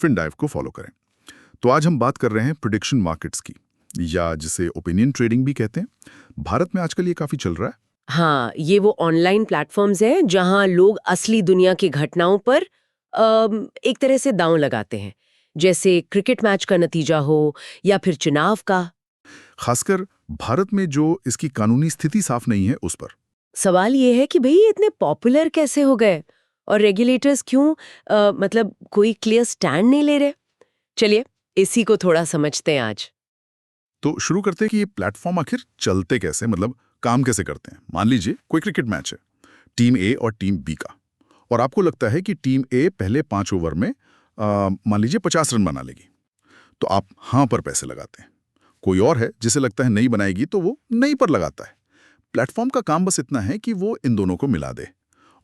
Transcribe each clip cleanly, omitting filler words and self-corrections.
FinDive को follow करें। तो आज हम बात कर रहे हैं प्रेडिक्शन मार्केट्स की, या जिसे ओपिनियन ट्रेडिंग भी कहते हैं। भारत में आजकल ये काफी चल रहा है। हाँ, ये वो ऑनलाइन प्लेटफॉर्म्स हैं जहाँ लोग असली दुनिया की घटनाओं पर एक तरह से दांव लगाते हैं, जैसे क्रिकेट मैच का नतीजा हो या फिर चुनाव का। खासकर भारत में जो इसकी कानूनी स्थिति साफ नहीं है उस पर। सवाल ये है कि भाई ये इतने पॉपुलर कैसे हो गए और रेगुलेटर्स क्यों मतलब कोई क्लियर स्टैंड नहीं ले रहे। चलिए इसी को थोड़ा समझते हैं आज। तो शुरू करते हैं कि ये प्लेटफॉर्म आखिर चलते कैसे, मतलब काम कैसे करते हैं। मान लीजिए कोई क्रिकेट मैच है, टीम ए और टीम बी का, और आपको लगता है कि टीम ए पहले 5 ओवर में मान लीजिए 50 रन बना लेगी, तो आप हाँ पर पैसे लगाते हैं। कोई और है जिसे लगता है नहीं बनाएगी, तो वो नहीं पर लगाता है। प्लेटफॉर्म का काम बस इतना है कि वो इन दोनों को मिला दे,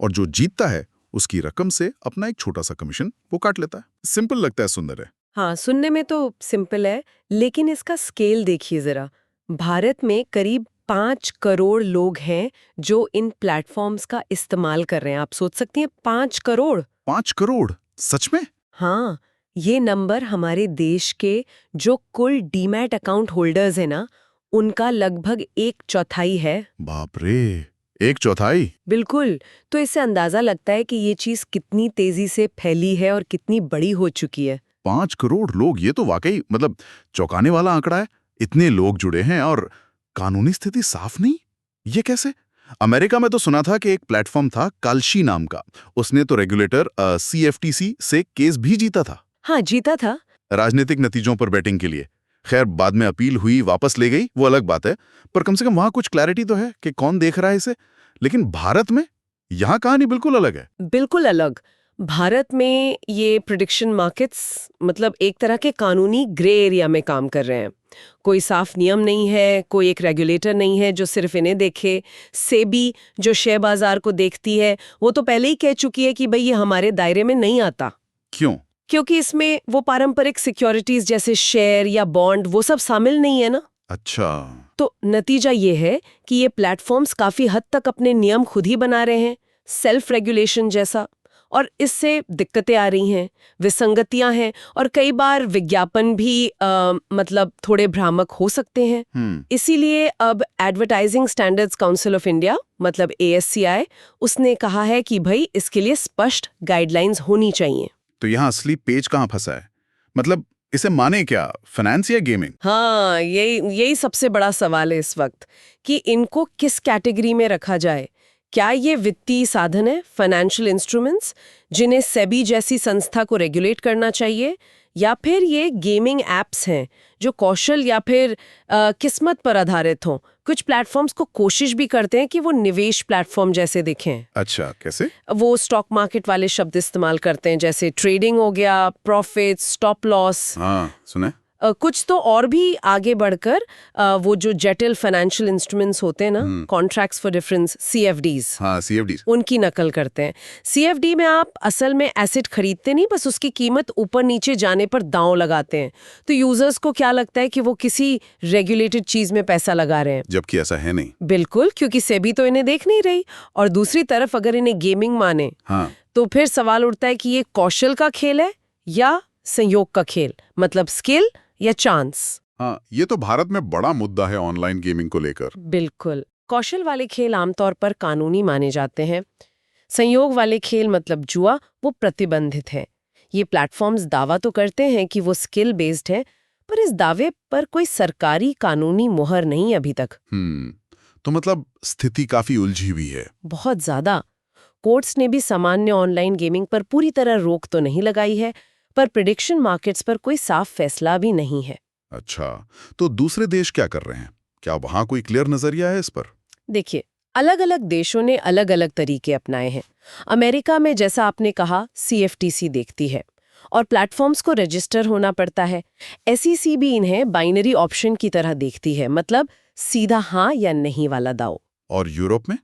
और जो जीतता है उसकी रकम से अपना एक छोटा सा कमीशन वो काट लेता है। सिंपल लगता है, सुंदर है। हाँ, सुनने में तो सिंपल है, लेकिन इसका स्केल देखिए जरा। भारत में करीब 5 करोड़ लोग हैं जो इन प्लेटफॉर्म्स का इस्तेमाल कर रहे हैं। आप सोच सकती हैं, 5 करोड़। 5 करोड़? सच में? हाँ, ये नंबर हमारे देश के जो कुल डीमैट अकाउंट होल्डर्स हैं ना, उनका लगभग 1/4 है। बाप रे, 1/4? बिल्कुल। तो इससे अंदाजा लगता है कि ये चीज कितनी तेजी से फैली है और कितनी बड़ी हो चुकी है। 5 करोड़ लोग, ये तो वाकई मतलब चौंकाने वाला आंकड़ा है। इतने लोग जुड़े हैं और कानूनी स्थिति साफ नहीं, ये कैसे? अमेरिका में तो सुना था कि एक प्लेटफॉर्म था काल्शी नाम का, उसने तो रेगुलेटर CFTC से केस भी जीता था। हाँ, जीता था। राजनीतिक नतीजों पर बैटिंग के लिए। खैर बाद में अपील हुई, वापस ले गई, वो अलग बात है, पर कम से कम वहां कुछ क्लैरिटी तो है कि कौन देख रहा है इसे। लेकिन भारत में यहां कहानी बिल्कुल अलग है। बिल्कुल अलग। भारत में ये प्रेडिक्शन मार्केट्स मतलब एक तरह के कानूनी ग्रे एरिया में काम कर रहे हैं। कोई साफ नियम नहीं है, कोई एक रेगुलेटर नहीं है जो सिर्फ इन्हें देखे। सेबी जो शेयर बाजार को देखती है, वो तो पहले ही कह चुकी है कि भाई ये हमारे दायरे में नहीं आता। क्यों? क्योंकि इसमें वो पारंपरिक सिक्योरिटीज जैसे शेयर या बॉन्ड वो सब शामिल नहीं है ना। अच्छा। तो नतीजा ये है कि ये प्लेटफॉर्म्स काफी हद तक अपने नियम खुद ही बना रहे हैं, सेल्फ रेगुलेशन जैसा, और इससे दिक्कतें आ रही हैं, विसंगतियां हैं, और कई बार विज्ञापन भी मतलब थोड़े भ्रामक हो सकते हैं। इसीलिए अब advertising standards council of India मतलब ASCI उसने कहा है कि भाई इसके लिए स्पष्ट गाइडलाइंस होनी चाहिए। तो यहाँ असली पेच कहाँ फंसा है? मतलब इसे माने क्या, फाइनेंस या गेमिंग? हाँ, यही सबसे बड़ा सवाल है इस वक्त कि इनको किस कैटेगरी में रखा जाए। क्या ये वित्तीय साधन है, फाइनेंशियल इंस्ट्रूमेंट्स, जिन्हें सेबी जैसी संस्था को रेगुलेट करना चाहिए, या फिर ये गेमिंग एप्स हैं जो कौशल या फिर किस्मत पर आधारित हों। कुछ प्लेटफॉर्म्स को कोशिश भी करते हैं कि वो निवेश प्लेटफॉर्म जैसे दिखें। अच्छा, कैसे? वो स्टॉक मार्केट वाले शब्द इस्तेमाल करते हैं, जैसे ट्रेडिंग हो गया, प्रॉफिट, स्टॉप लॉस। हाँ, सुने। कुछ तो और भी आगे बढ़कर वो जो जटिल फाइनेंशियल इंस्ट्रूमेंट्स होते हैं ना, कॉन्ट्रैक्ट्स फॉर डिफरेंस, CFDs, हाँ, CFDs, उनकी नकल करते हैं। CFD में आप असल में एसेट खरीदते नहीं, बस उसकी कीमत ऊपर नीचे जाने पर दांव लगाते हैं। तो यूजर्स को क्या लगता है कि वो किसी रेगुलेटेड चीज में पैसा लगा रहे हैं, जबकि ऐसा है नहीं। बिल्कुल, क्योंकि सेबी तो इन्हें देख नहीं रही। और दूसरी तरफ अगर इन्हें गेमिंग माने, हाँ, तो फिर सवाल उठता है कि ये कौशल का खेल है या संयोग का खेल, मतलब स्किल या चांस। हाँ, ये तो भारत में बड़ा मुद्दा है ऑनलाइन गेमिंग को लेकर। बिल्कुल। कौशल वाले खेल आमतौर पर कानूनी माने जाते हैं। संयोग वाले खेल मतलब जुआ, वो प्रतिबंधित है। ये प्लेटफॉर्म्स दावा तो करते हैं कि वो स्किल बेस्ड है, पर इस दावे पर कोई सरकारी कानूनी मुहर नहीं अभी तक। तो मतलब स्थिति काफी उलझी हुई है। बहुत ज्यादा। कोर्ट्स ने भी सामान्य ऑनलाइन गेमिंग पर पूरी तरह रोक तो नहीं लगाई है, पर प्रेडिक्शन मार्केट्स पर कोई साफ फैसला भी नहीं है। अच्छा, तो दूसरे देश क्या कर रहे हैं? क्या वहां कोई क्लियर नजरिया है इस पर? देखिए, अलग अलग देशों ने अलग अलग तरीके अपनाए हैं। अमेरिका में जैसा आपने कहा, CFTC देखती है और प्लेटफॉर्म्स को रजिस्टर होना पड़ता है। SEC भी इन्हें बाइनरी ऑप्शन की तरह देखती है, मतलब सीधा हाँ या नहीं वाला दाव। और यूरोप में?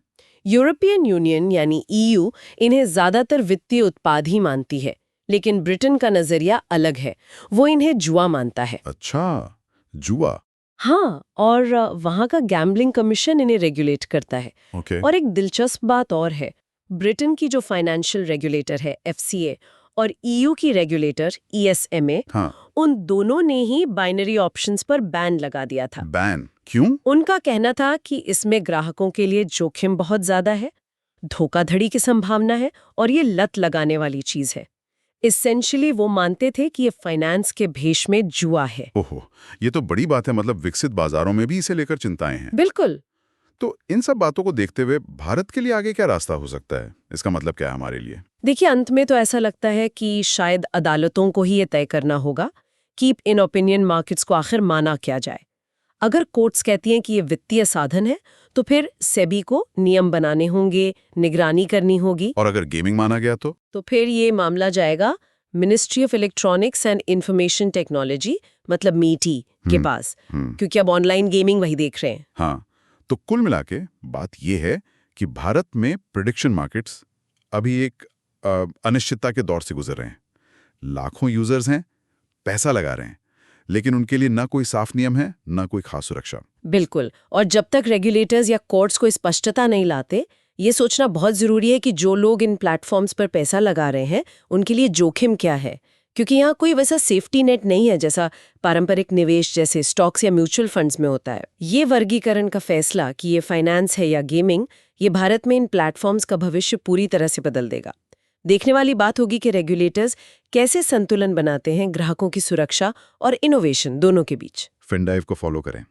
यूरोपियन यूनियन यानी EU इन्हें ज्यादातर वित्तीय उत्पाद ही मानती है, लेकिन ब्रिटेन का नजरिया अलग है, वो इन्हें जुआ मानता है। अच्छा, जुआ। हाँ, और वहाँ का गैम्बलिंग कमीशन इन्हें रेगुलेट करता है। ओके। और एक दिलचस्प बात और है, ब्रिटेन की जो फाइनेंशियल रेगुलेटर है FCA और ईयू की रेगुलेटर ESMA, हाँ, उन दोनों ने ही बाइनरी ऑप्शंस पर बैन लगा दिया था। बैन क्यों? उनका कहना था कि इसमें ग्राहकों के लिए जोखिम बहुत ज्यादा है, धोखाधड़ी की संभावना है और ये लत लगाने वाली चीज है। इसेंशियली वो मानते थे कि ये फाइनेंस के भेष में जुआ है। ओहो, ये तो बड़ी बात है। मतलब विकसित बाजारों में भी इसे लेकर चिंताएं हैं। बिल्कुल। तो इन सब बातों को देखते हुए भारत के लिए आगे क्या रास्ता हो सकता है? इसका मतलब क्या है हमारे लिए? देखिए, अंत में तो ऐसा लगता है कि शायद अदालतों को ही ये तय करना होगा कि इन ओपिनियन मार्केट्स को आखिर माना क्या जाए। अगर कोर्ट्स कहती हैं कि ये वित्तीय साधन है, तो फिर सेबी को नियम बनाने होंगे, निगरानी करनी होगी। और अगर गेमिंग माना गया तो फिर ये मामला जाएगा ministry of electronics and information technology, मतलब मीटी के पास, क्योंकि अब ऑनलाइन गेमिंग वही देख रहे हैं। हाँ, तो कुल मिला के बात यह है कि भारत में प्रेडिक्शन मार्केट्स अभी एक अनिश्चितता के दौर से गुजर रहे हैं। लाखों यूजर्स हैं, पैसा लगा रहे हैं, लेकिन उनके लिए ना कोई साफ नियम है, ना कोई खास सुरक्षा। बिल्कुल। और जब तक रेगुलेटर्स या कोर्ट्स को स्पष्टता नहीं लाते, ये सोचना बहुत जरूरी है कि जो लोग इन प्लेटफॉर्म्स पर पैसा लगा रहे हैं, उनके लिए जोखिम क्या है। क्योंकि यहाँ कोई वैसा सेफ्टी नेट नहीं है जैसा पारंपरिक निवेश जैसे स्टॉक्स या म्यूचुअल फंड्स में होता है। ये वर्गीकरण का फैसला कि ये फाइनेंस है या गेमिंग, ये भारत में इन प्लेटफॉर्म्स का भविष्य पूरी तरह से बदल देगा। देखने वाली बात होगी कि रेगुलेटर्स कैसे संतुलन बनाते हैं ग्राहकों की सुरक्षा और इनोवेशन दोनों के बीच। FinDive को फॉलो करें।